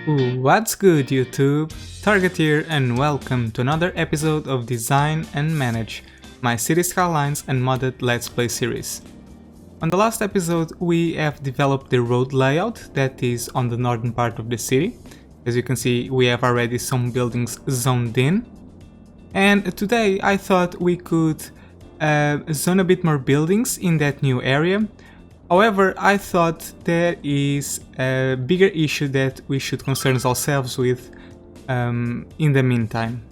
What's good YouTube? Target here and welcome to another episode of Design and Manage, my City Skylines Unmodded Let's Play series. On the last episode we have developed the road layout that is on the northern part of the city. As you can see, we have already some buildings zoned in. And today I thought we could zone a bit more buildings in that new area. However, I thought there is a bigger issue that we should concern ourselves with in the meantime.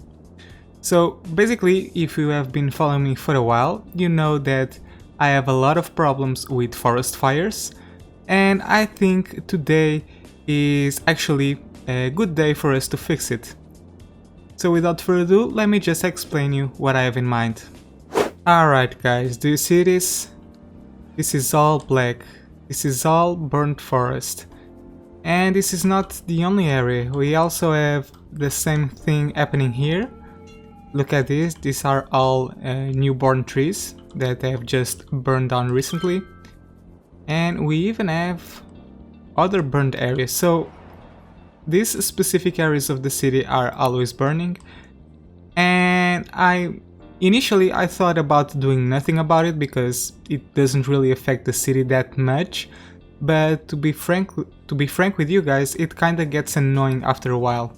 So basically, if you have been following me for a while, you know that I have a lot of problems with forest fires, and I think today is actually a good day for us to fix it. So without further ado, let me just explain you what I have in mind. Alright guys, do you see this? This is all black, this is all burnt forest. And this is not the only area, we also have the same thing happening here. Look at this, these are all newborn trees that have just burned down recently. And we even have other burned areas, so these specific areas of the city are always burning. And Initially I thought about doing nothing about it because it doesn't really affect the city that much, but to be frank with you guys, it kinda gets annoying after a while.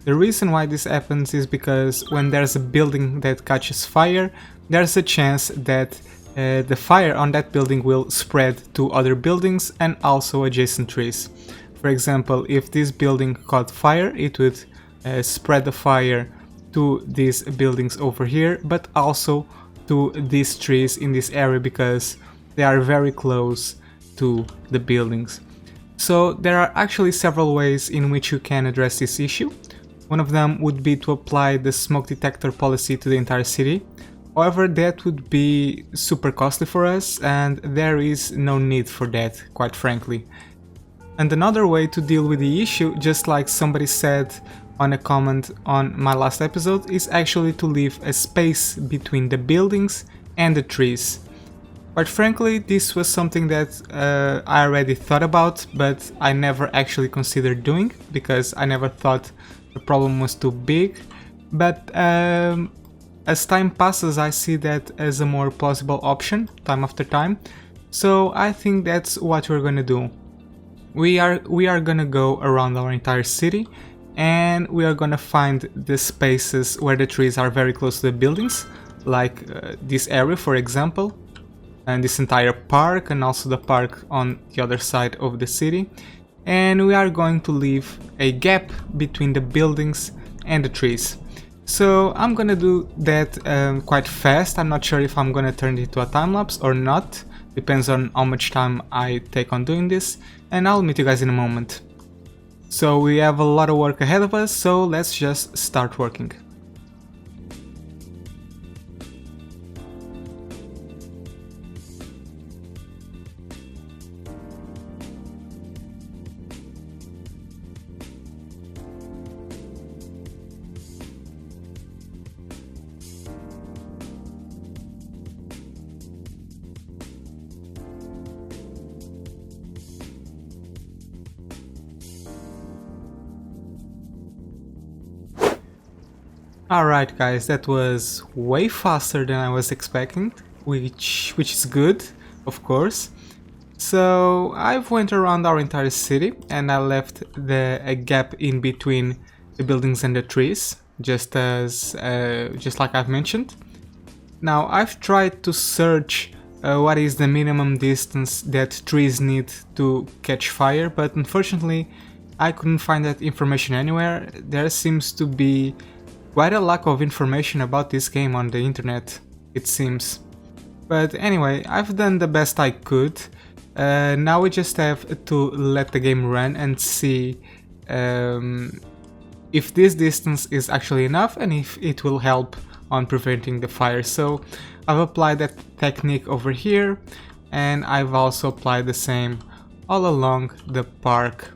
The reason why this happens is because when there's a building that catches fire, there's a chance that the fire on that building will spread to other buildings and also adjacent trees. For example, if this building caught fire, it would spread the fire to these buildings over here, but also to these trees in this area because they are very close to the buildings. So there are actually several ways in which you can address this issue. One of them would be to apply the smoke detector policy to the entire city. However, that would be super costly for us and there is no need for that, quite frankly. And another way to deal with the issue, just like somebody said on a comment on my last episode, is actually to leave a space between the buildings and the trees. Quite frankly, this was something that I already thought about, but I never actually considered doing because I never thought the problem was too big. But as time passes, I see that as a more plausible option, time after time. So I think that's what we're gonna do. We are gonna go around our entire city and we are gonna find the spaces where the trees are very close to the buildings, like this area for example, and this entire park and also the park on the other side of the city. And we are going to leave a gap between the buildings and the trees. So I'm gonna do that quite fast. I'm not sure if I'm gonna turn it into a time-lapse or not. Depends on how much time I take on doing this, and I'll meet you guys in a moment. So we have a lot of work ahead of us, so let's just start working. Alright guys, that was way faster than I was expecting, which is good, of course. So I've went around our entire city and I left a gap in between the buildings and the trees, just like I've mentioned. Now I've tried to search what is the minimum distance that trees need to catch fire, but unfortunately I couldn't find that information anywhere. There seems to be quite a lack of information about this game on the internet, it seems. But anyway, I've done the best I could. Now we just have to let the game run and see if this distance is actually enough and if it will help on preventing the fire. So I've applied that technique over here, and I've also applied the same all along the park.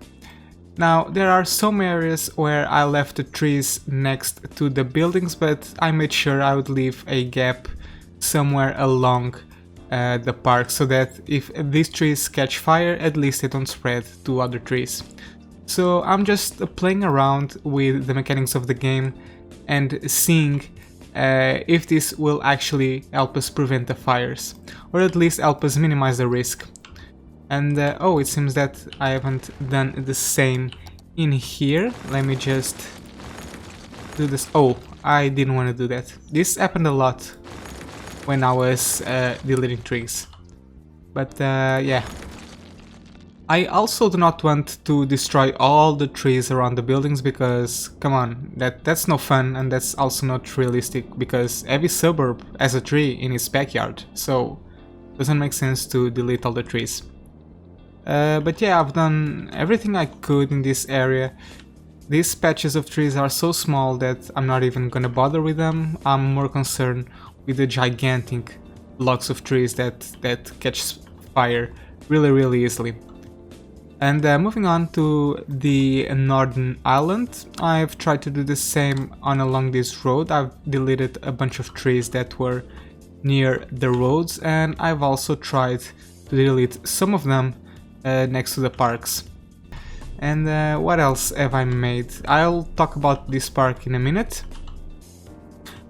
Now there are some areas where I left the trees next to the buildings, but I made sure I would leave a gap somewhere along the park so that if these trees catch fire, at least they don't spread to other trees. So I'm just playing around with the mechanics of the game and seeing if this will actually help us prevent the fires, or at least help us minimize the risk. And oh, it seems that I haven't done the same in here. Let me just do this. Oh, I didn't want to do that. This happened a lot when I was deleting trees. But yeah. I also do not want to destroy all the trees around the buildings because, come on, that's no fun, and that's also not realistic because every suburb has a tree in its backyard, so it doesn't make sense to delete all the trees. But yeah, I've done everything I could in this area. These patches of trees are so small that I'm not even gonna bother with them. I'm more concerned with the gigantic blocks of trees that catch fire really easily. And moving on to the northern island, I've tried to do the same along this road. I've deleted a bunch of trees that were near the roads, and I've also tried to delete some of them next to the parks. And what else have I made? I'll talk about this park in a minute.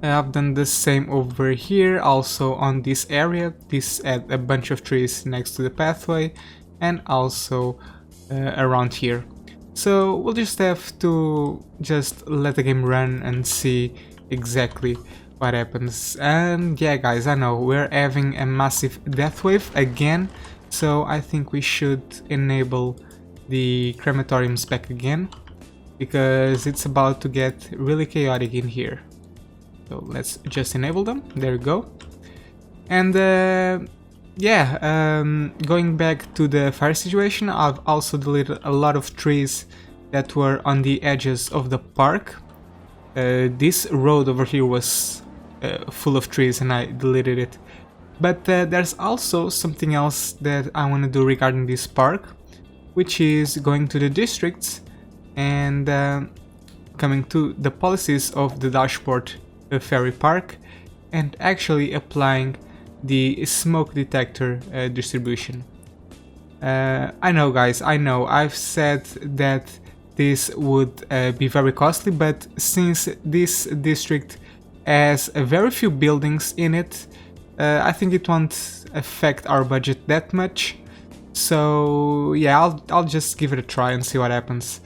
I've done the same over here, also on this area. This had a bunch of trees next to the pathway, and also around here. So we'll just have to just let the game run and see exactly what happens. And yeah guys, I know we're having a massive death wave again, so I think we should enable the crematoriums back again because it's about to get really chaotic in here. So let's just enable them. There we go. And yeah, going back to the fire situation, I've also deleted a lot of trees that were on the edges of the park. This road over here was full of trees and I deleted it. But there's also something else that I want to do regarding this park, which is going to the districts and coming to the policies of the dashboard ferry park and actually applying the smoke detector distribution. I know guys, I know I've said that this would be very costly, but since this district has very few buildings in it, I think it won't affect our budget that much. So yeah, I'll just give it a try and see what happens.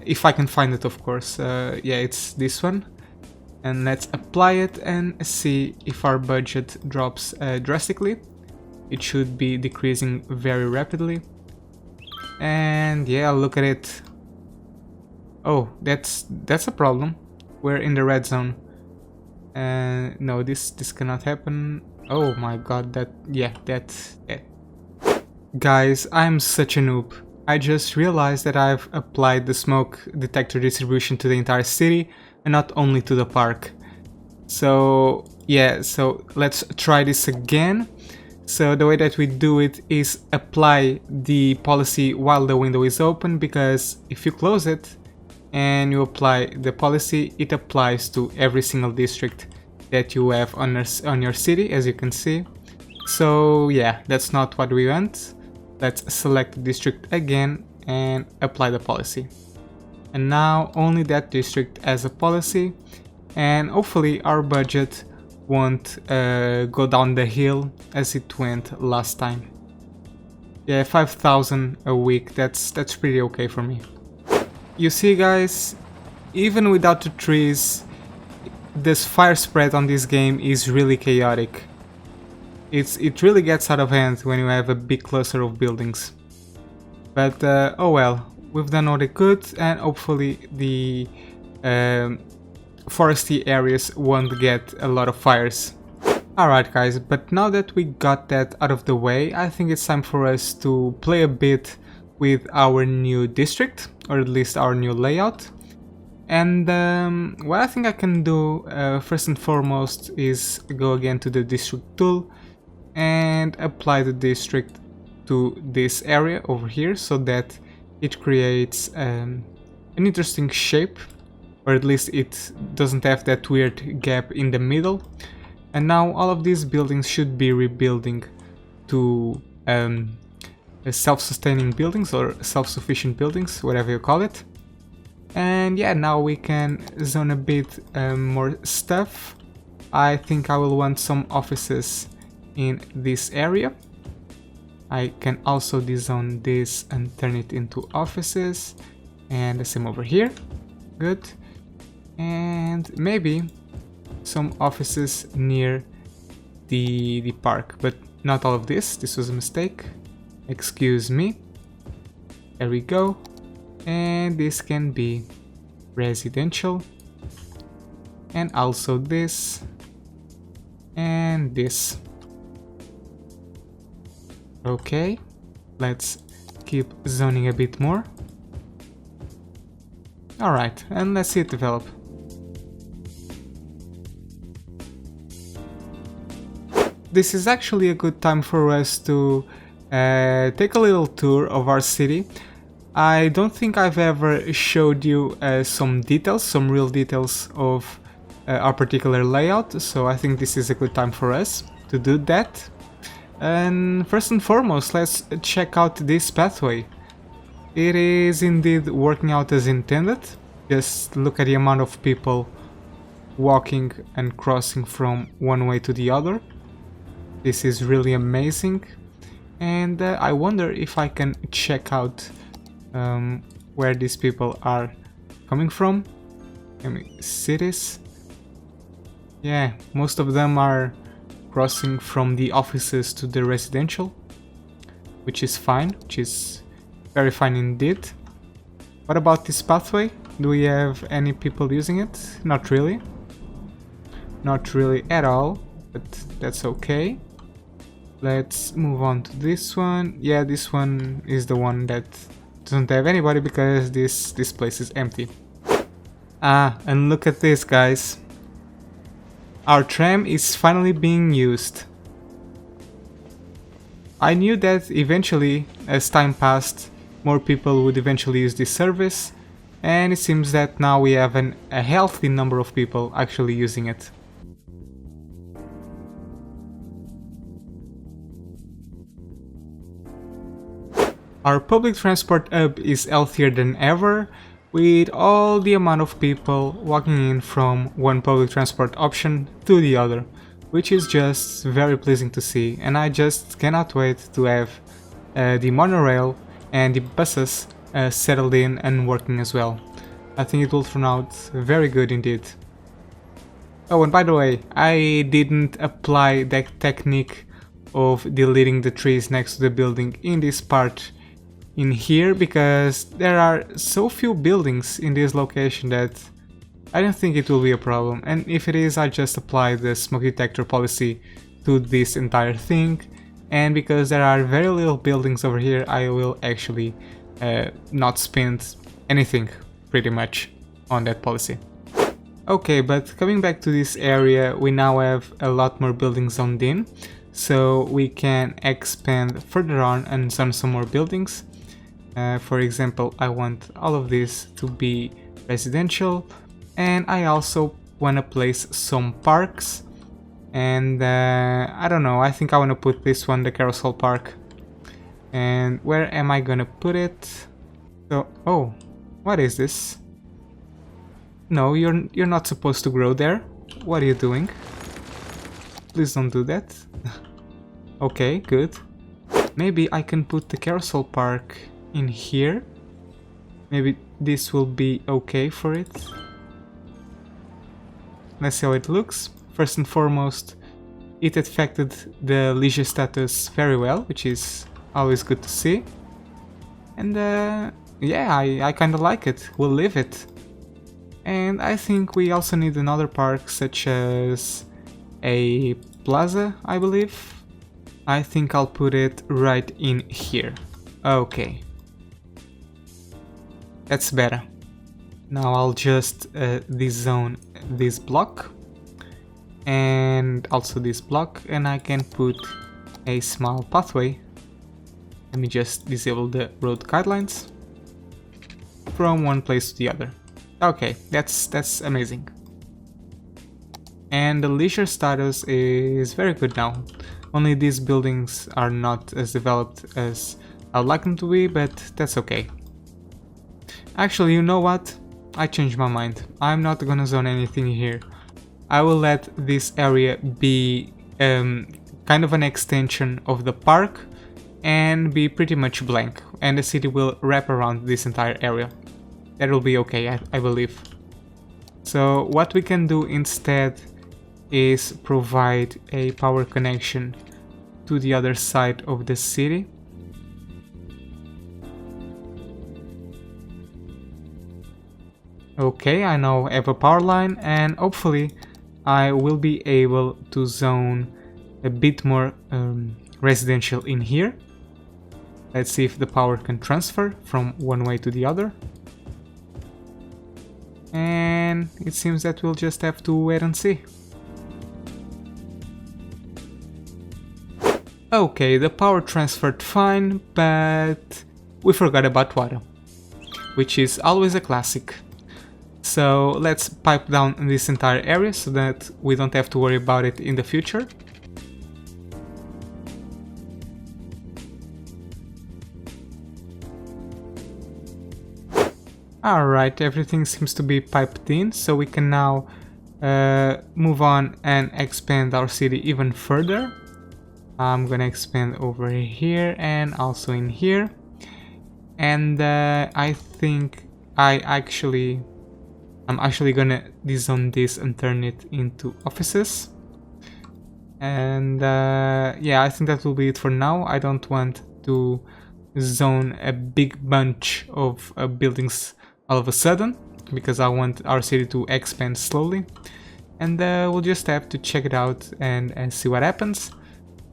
If I can find it, of course. Yeah, it's this one. And let's apply it and see if our budget drops drastically. It should be decreasing very rapidly. And yeah, look at it. Oh, that's a problem. We're in the red zone. No, this cannot happen. Oh my god, that's it. Guys, I'm such a noob. I just realized that I've applied the smoke detector distribution to the entire city and not only to the park. So yeah, so let's try this again. So the way that we do it is apply the policy while the window is open, because if you close it and you apply the policy, it applies to every single district that you have on your city, as you can see. So yeah, that's not what we want. Let's select the district again and apply the policy. And now only that district has a policy, and hopefully our budget won't go down the hill as it went last time. Yeah, 5,000 a week, that's pretty okay for me. You see guys, even without the trees, this fire spread on this game is really chaotic. It really gets out of hand when you have a big cluster of buildings. But oh well, we've done what we could, and hopefully the foresty areas won't get a lot of fires. Alright guys, but now that we got that out of the way, I think it's time for us to play a bit with our new district, or at least our new layout. And what I think I can do first and foremost is go again to the district tool and apply the district to this area over here, so that it creates an interesting shape, or at least it doesn't have that weird gap in the middle. And now all of these buildings should be rebuilding to self-sustaining buildings or self-sufficient buildings, whatever you call it. And yeah, now we can zone a bit more stuff. I think I will want some offices in this area. I can also dezone this and turn it into offices, and the same over here. Good. And maybe some offices near the park, but not all of this. This was a mistake. Excuse me. There we go. And this can be residential. And also this. And this. Okay. Let's keep zoning a bit more. Alright, and let's see it develop. This is actually a good time for us to take a little tour of our city. I don't think I've ever showed you some details, some real details of our particular layout, so I think this is a good time for us to do that. And first and foremost, let's check out this pathway. It is indeed working out as intended. Just look at the amount of people walking and crossing from one way to the other. This is really amazing. And I wonder if I can check out where these people are coming from. Let me see this. Yeah, most of them are crossing from the offices to the residential, which is fine, which is very fine indeed. What about this pathway? Do we have any people using it? Not really. Not really at all, but that's okay. Let's move on to this one. Yeah, this one is the one that doesn't have anybody because this place is empty. Ah, and look at this, guys. Our tram is finally being used. I knew that eventually, as time passed, more people would eventually use this service, and it seems that now we have a healthy number of people actually using it. Our public transport hub is healthier than ever, with all the amount of people walking in from one public transport option to the other, which is just very pleasing to see, and I just cannot wait to have the monorail and the buses settled in and working as well. I think it will turn out very good indeed. Oh, and by the way, I didn't apply that technique of deleting the trees next to the building in this part in here because there are so few buildings in this location that I don't think it will be a problem, and if it is, I just apply the smoke detector policy to this entire thing, and because there are very little buildings over here, I will actually not spend anything pretty much on that policy. Okay, but coming back to this area, we now have a lot more buildings zoned in, so we can expand further on and zone some more buildings. For example, I want all of this to be residential, and I also want to place some parks, and I don't know, I think I want to put this one, the Carousel Park. And where am I gonna put it? So, oh, what is this? No, you're not supposed to grow there. What are you doing? Please don't do that. Okay, good. Maybe I can put the Carousel Park in here. Maybe this will be okay for it. Let's see how it looks. First and foremost, it affected the leisure status very well, which is always good to see. And yeah, I kinda like it. We'll leave it. And I think we also need another park, such as a plaza, I believe. I think I'll put it right in here. Okay. That's better. Now I'll just dezone this block and also this block, and I can put a small pathway. Let me just disable the road guidelines from one place to the other. Okay, that's amazing. And the leisure status is very good now. Only these buildings are not as developed as I'd like them to be, but that's okay. Actually, you know what? I changed my mind. I'm not gonna zone anything here. I will let this area be kind of an extension of the park and be pretty much blank, and the city will wrap around this entire area. That will be okay, I believe. So what we can do instead is provide a power connection to the other side of the city. Okay, I now have a power line, and hopefully I will be able to zone a bit more residential in here. Let's see if the power can transfer from one way to the other. And it seems that we'll just have to wait and see. Okay, the power transferred fine, but we forgot about water, which is always a classic. So let's pipe down this entire area so that we don't have to worry about it in the future. Alright, everything seems to be piped in, so we can now move on and expand our city even further. I'm gonna expand over here and also in here. And I think I'm actually gonna dezone this and turn it into offices. And yeah, I think that will be it for now. I don't want to zone a big bunch of buildings all of a sudden, because I want our city to expand slowly. And we'll just have to check it out and see what happens.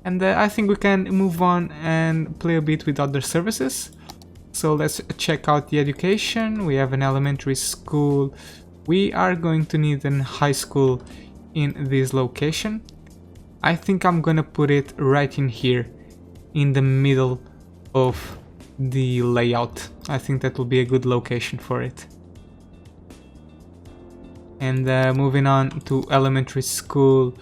And I think we can move on and play a bit with other services. So let's check out the education. We have an elementary school. We are going to need a high school in this location. I think I'm gonna put it right in here, in the middle of the layout. I think that will be a good location for it. And moving on to elementary school,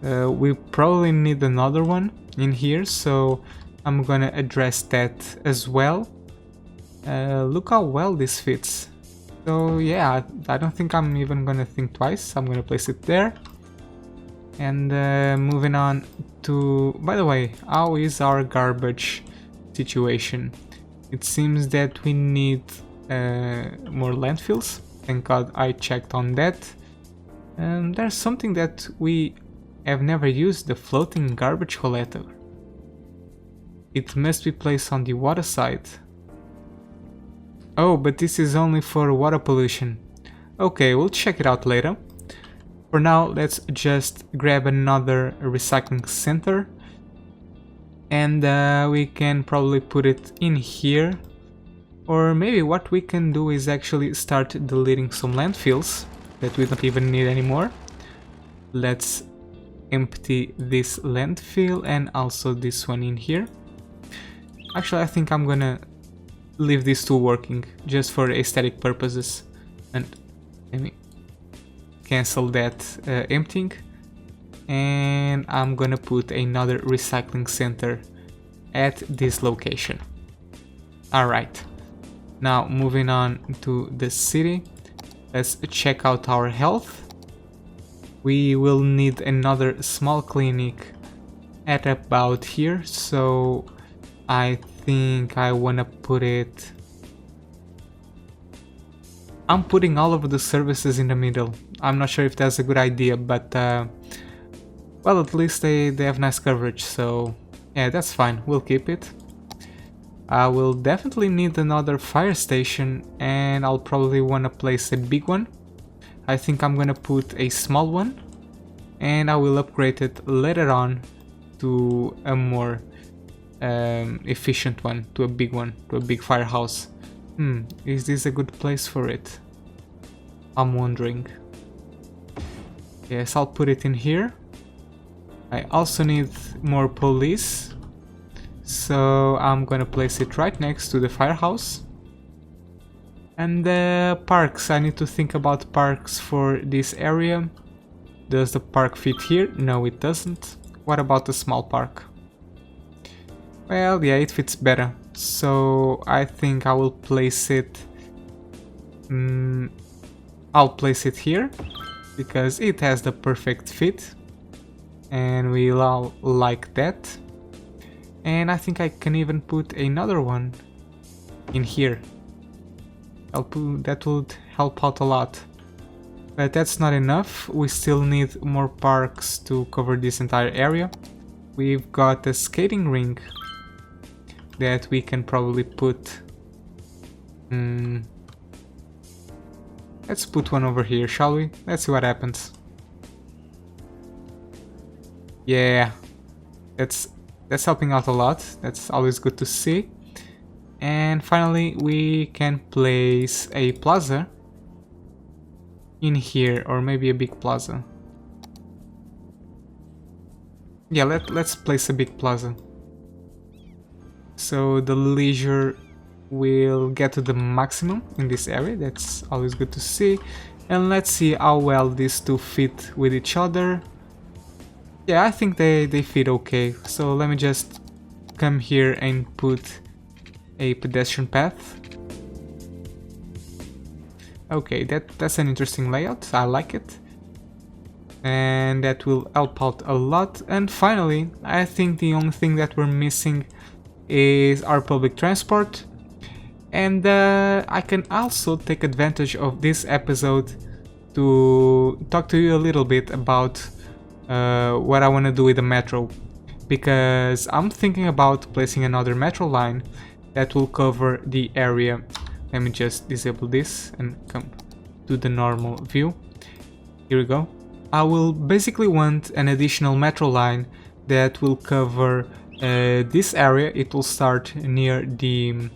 we probably need another one in here, so I'm gonna address that as well. Look how well this fits. So yeah, I don't think I'm even gonna think twice. I'm gonna place it there. And moving on to... By the way, how is our garbage situation? It seems that we need more landfills. Thank God I checked on that. There's something that we have never used, the floating garbage collector. It must be placed on the water side. Oh, but this is only for water pollution. Okay, we'll check it out later. For now, let's just grab another recycling center. And we can probably put it in here. Or maybe what we can do is actually start deleting some landfills that we don't even need anymore. Let's empty this landfill and also this one in here. Actually, I think I'm gonna leave these two working just for aesthetic purposes. And let me cancel that emptying. And I'm gonna put another recycling center at this location. Alright, now moving on to the city, let's check out our health. We will need another small clinic at about here, so I think I wanna put it... I'm putting all of the services in the middle. I'm not sure if that's a good idea, but well, at least they have nice coverage, so yeah, that's fine, we'll keep it. I will definitely need another fire station, and I'll probably want to place a big one. I think I'm gonna put a small one, and I will upgrade it later on to a more efficient one, to a big one, to a big firehouse. Is this a good place for it? I'm wondering. Yes, I'll put it in here. I also need more police, so I'm gonna place it right next to the firehouse. And the parks, I need to think about parks for this area. Does the park fit here? No, it doesn't. What about the small park? Well, yeah, it fits better. so I think I will place it. I'll place it here because it has the perfect fit, and we'll all like that. And I think I can even put another one in here. That would help out a lot. But that's not enough. We still need more parks to cover this entire area. We've got a skating rink that we can probably put. Let's put one over here, shall we? Let's see what happens. Yeah, that's helping out a lot. That's always good to see. And finally, we can place a plaza in here, or maybe a big plaza. Yeah, let's place a big plaza. So the leisure will get to the maximum in this area. That's always good to see. And let's see how well these two fit with each other. Yeah, I think they fit okay. So let me just come here and put a pedestrian path. Okay, that's an interesting layout. I like it. And that will help out a lot. And finally, I think the only thing that we're missing is our public transport. And I can also take advantage of this episode to talk to you a little bit about what I want to do with the metro, because I'm thinking about placing another metro line that will cover the area. Let me just disable this and come to the normal view. Here we go. I will basically want an additional metro line that will cover this area. It will start near the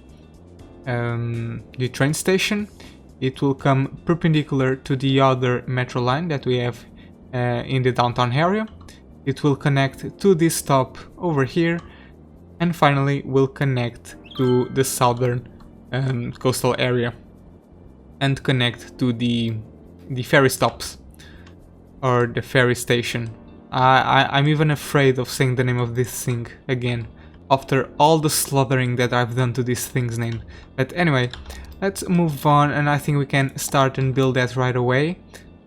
train station. It will come perpendicular to the other metro line that we have in the downtown area. It will connect to this stop over here, and finally will connect to the southern coastal area and connect to the ferry stops or the ferry station. I'm even afraid of saying the name of this thing again after all the slaughtering that I've done to this thing's name. But anyway, let's move on, and I think we can start and build that right away.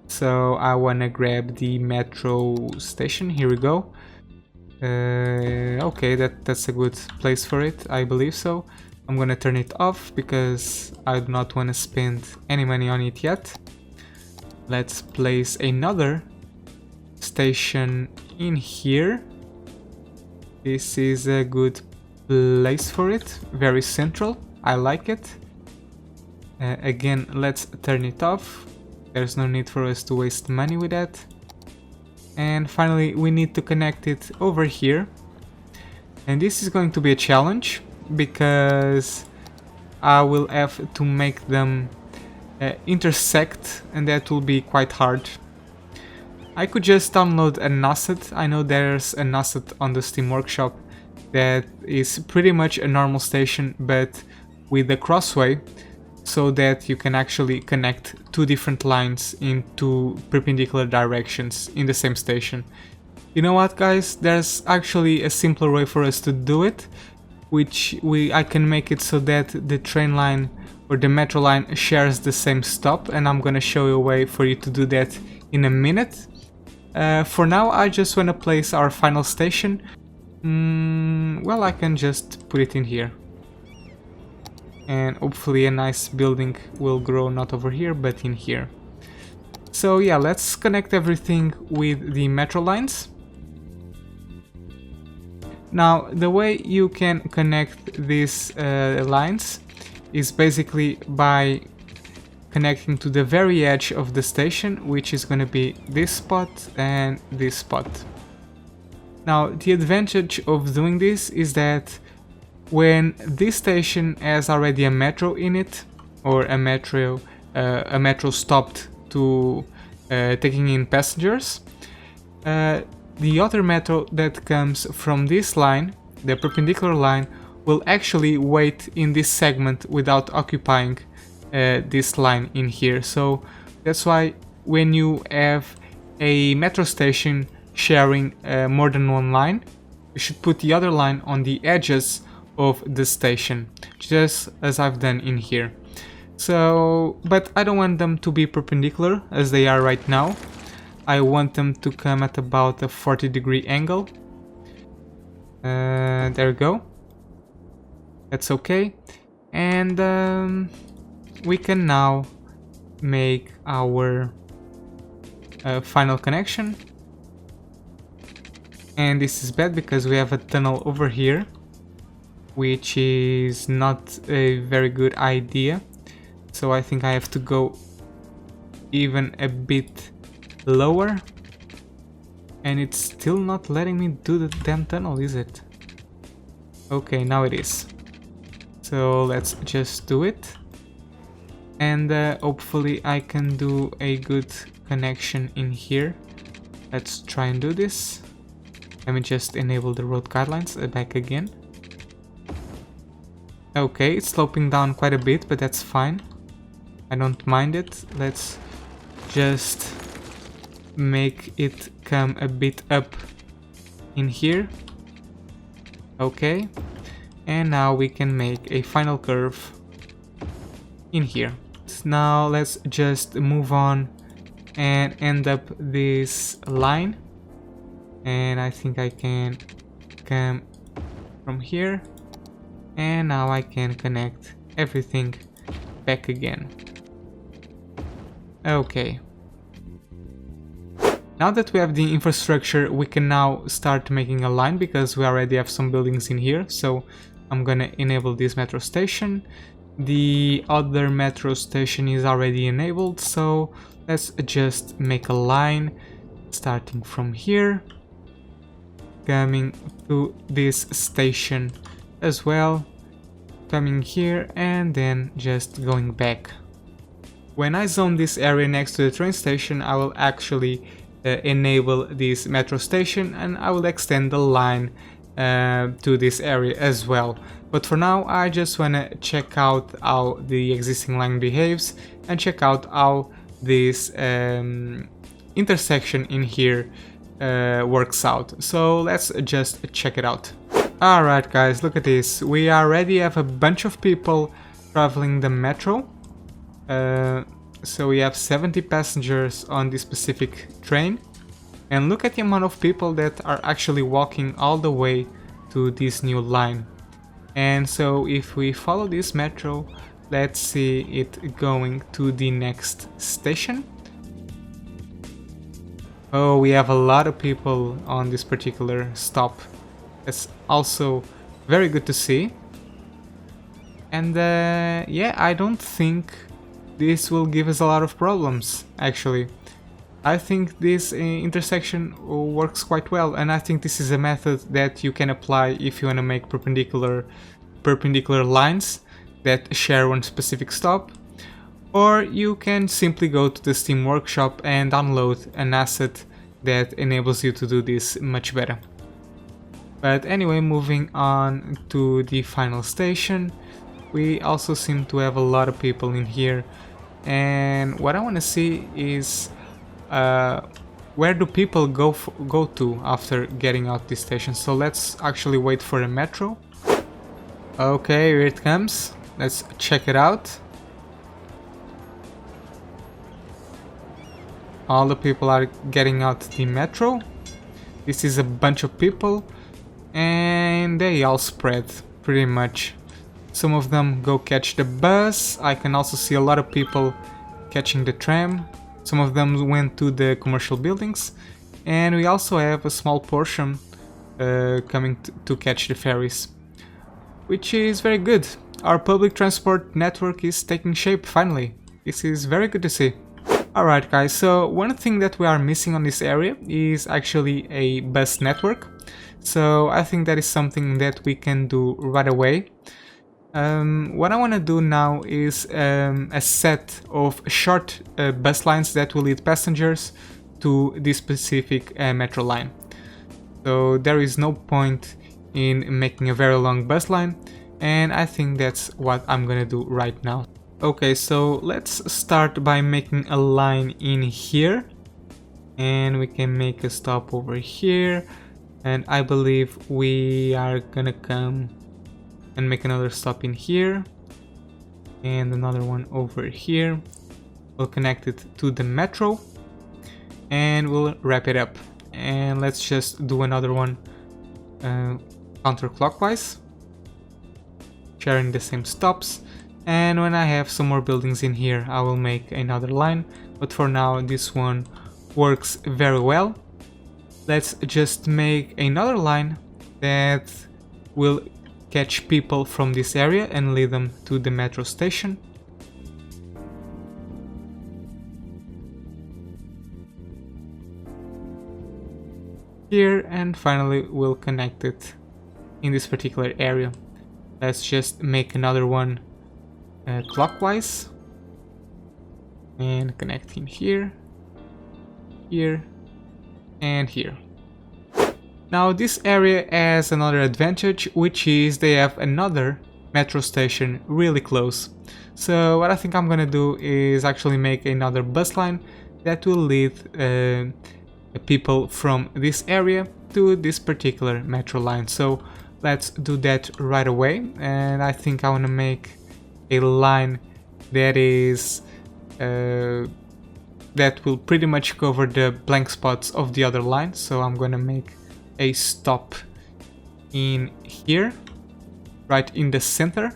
So I wanna grab the metro station. Here we go. Okay, that's a good place for it, I believe so. I'm gonna turn it off because I do not want to spend any money on it yet. Let's place another station in here. This is a good place for it, very central. I like it. Again, let's turn it off. There's no need for us to waste money with that. And finally, we need to connect it over here. And this is going to be a challenge because I will have to make them intersect, and that will be quite hard. I could just download an asset. I know there's an asset on the Steam Workshop that is pretty much a normal station but with a crossway, so that you can actually connect two different lines in two perpendicular directions in the same station. You know what, guys? There's actually a simpler way for us to do it, which I can make it so that the train line or the metro line shares the same stop, and I'm gonna show you a way for you to do that in a minute. For now, I just want to place our final station. Well, I can just put it in here. And hopefully a nice building will grow not over here, but in here. So yeah, let's connect everything with the metro lines. Now, the way you can connect these lines is basically by connecting to the very edge of the station, which is going to be this spot and this spot. Now, the advantage of doing this is that when this station has already a metro in it, or a metro stopped to taking in passengers, the other metro that comes from this line, the perpendicular line, will actually wait in this segment without occupying this line in here. So that's why when you have a metro station sharing more than one line, you should put the other line on the edges of the station, just as I've done in here. So, but I don't want them to be perpendicular as they are right now. I want them to come at about a 40-degree angle. There we go. That's okay. And we can now make our final connection. And this is bad because we have a tunnel over here, which is not a very good idea. So I think I have to go even a bit lower. And it's still not letting me do the damn tunnel, is it? Okay, now it is. So let's just do it. And hopefully I can do a good connection in here. Let's try and do this. Let me just enable the road guidelines back again. Okay, it's sloping down quite a bit, but that's fine. I don't mind it. Let's just make it come a bit up in here. Okay, and now we can make a final curve in here. So now let's just move on and end up this line. And I think I can come from here, and now I can connect everything back again. Okay. Now that we have the infrastructure, we can now start making a line because we already have some buildings in here. So I'm gonna enable this metro station. The other metro station is already enabled, so let's just make a line starting from here, coming to this station as well, coming here, and then just going back. When I zone this area next to the train station, I will actually enable this metro station, and I will extend the line to this area as well. But for now I just want to check out how the existing line behaves and check out how this intersection in here works out. So let's just check it out. Alright guys, look at this. We already have a bunch of people traveling the metro. So we have 70 passengers on this specific train. And look at the amount of people that are actually walking all the way to this new line. And so if we follow this metro, let's see it going to the next station. Oh, we have a lot of people on this particular stop. That's also very good to see. And yeah, I don't think this will give us a lot of problems, actually. I think this intersection works quite well, and I think this is a method that you can apply if you want to make perpendicular lines that share one specific stop. Or you can simply go to the Steam Workshop and download an asset that enables you to do this much better. But anyway, moving on to the final station, we also seem to have a lot of people in here. And what I want to see is where do people go to after getting out this station. So let's actually wait for a metro. Okay, here it comes. Let's check it out. All the people are getting out the metro. This is a bunch of people, and they all spread pretty much. Some of them go catch the bus. I can also see a lot of people catching the tram. Some of them went to the commercial buildings, and we also have a small portion coming to catch the ferries, which is very good. Our public transport network is taking shape finally. This is very good to see. Alright guys, so one thing that we are missing on this area is actually a bus network. So I think that is something that we can do right away. What I want to do now is a set of short bus lines that will lead passengers to this specific metro line. So there is no point in making a very long bus line, and I think that's what I'm gonna do right now. Okay, so let's start by making a line in here, and we can make a stop over here, and I believe we are gonna come and make another stop in here and another one over here. We'll connect it to the metro and we'll wrap it up. And let's just do another one counterclockwise, sharing the same stops. And when I have some more buildings in here, I will make another line, but for now this one works very well. Let's just make another line that will catch people from this area and lead them to the metro station. Here, and finally we'll connect it in this particular area. Let's just make another one clockwise and connect in here, here, and here. Now this area has another advantage, which is they have another metro station really close. So what I think I'm gonna do is actually make another bus line that will lead people from this area to this particular metro line. So let's do that right away, and I think I want to make a line that is that will pretty much cover the blank spots of the other line. So I'm gonna make a stop in here, right in the center.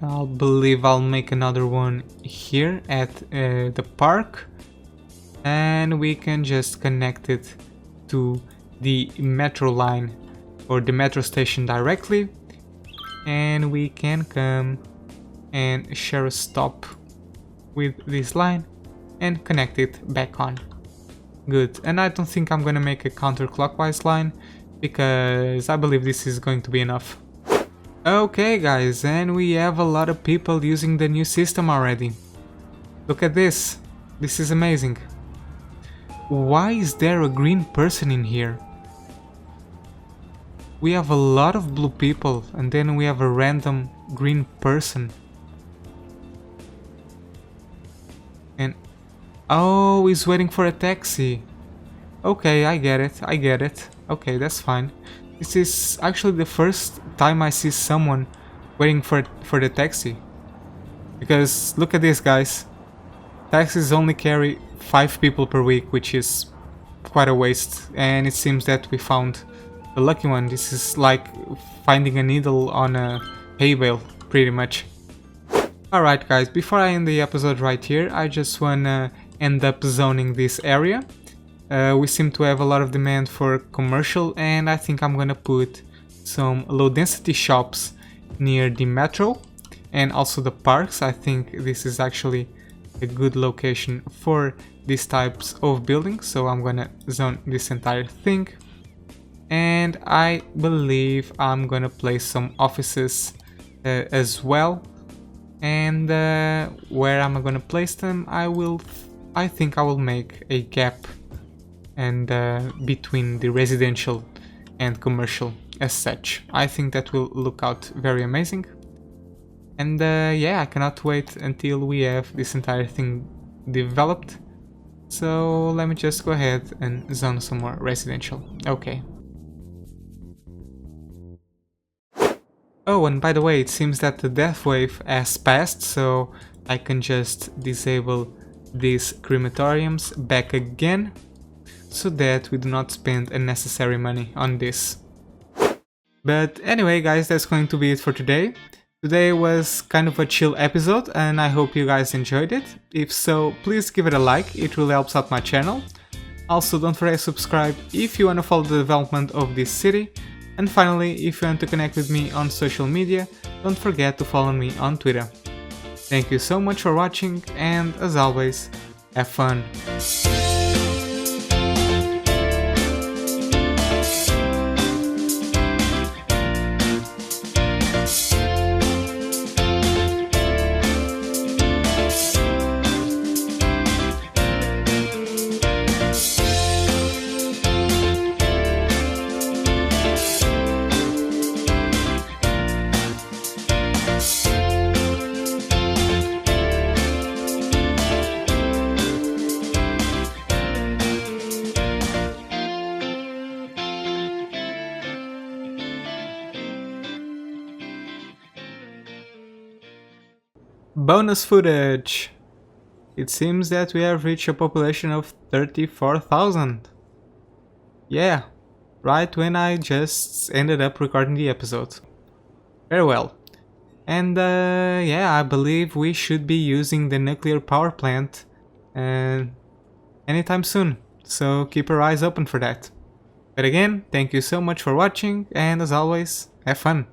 I believe I'll make another one here at the park, and we can just connect it to the metro line or the metro station directly, and we can come and share a stop with this line and connect it back on. Good. And I don't think I'm gonna make a counterclockwise line because I believe this is going to be enough. Okay guys, and we have a lot of people using the new system already. Look at this. This is amazing. Why is there a green person in here? We have a lot of blue people and then we have a random green person. And oh, he's waiting for a taxi. Okay, I get it, I get it. Okay, that's fine. This is actually the first time I see someone waiting for the taxi. Because look at this, guys. Taxis only carry 5 people per week, which is quite a waste. And it seems that we found the lucky one. This is like finding a needle on a hay bale, pretty much. Alright guys, before I end the episode right here, I just wanna end up zoning this area. We seem to have a lot of demand for commercial, and I think I'm gonna put some low density shops near the metro and also the parks. I think this is actually a good location for these types of buildings, so I'm gonna zone this entire thing. And I believe I'm gonna place some offices as well. And where am I gonna place them? I think I will make a gap and between the residential and commercial as such. I think that will look out very amazing. And yeah, I cannot wait until we have this entire thing developed. So let me just go ahead and zone some more residential. Okay. Oh, and by the way, it seems that the death wave has passed, so I can just disable these crematoriums back again, so that we do not spend unnecessary money on this. But anyway guys, that's going to be it for today. Today was kind of a chill episode and I hope you guys enjoyed it. If so, please give it a like, it really helps out my channel. Also, don't forget to subscribe if you want to follow the development of this city. And finally, if you want to connect with me on social media, don't forget to follow me on Twitter. Thank you so much for watching, and as always, have fun! Bonus footage! It seems that we have reached a population of 34,000. Yeah, right when I just ended up recording the episode. Very well. And yeah, I believe we should be using the nuclear power plant anytime soon, so keep your eyes open for that. But again, thank you so much for watching, and as always, have fun!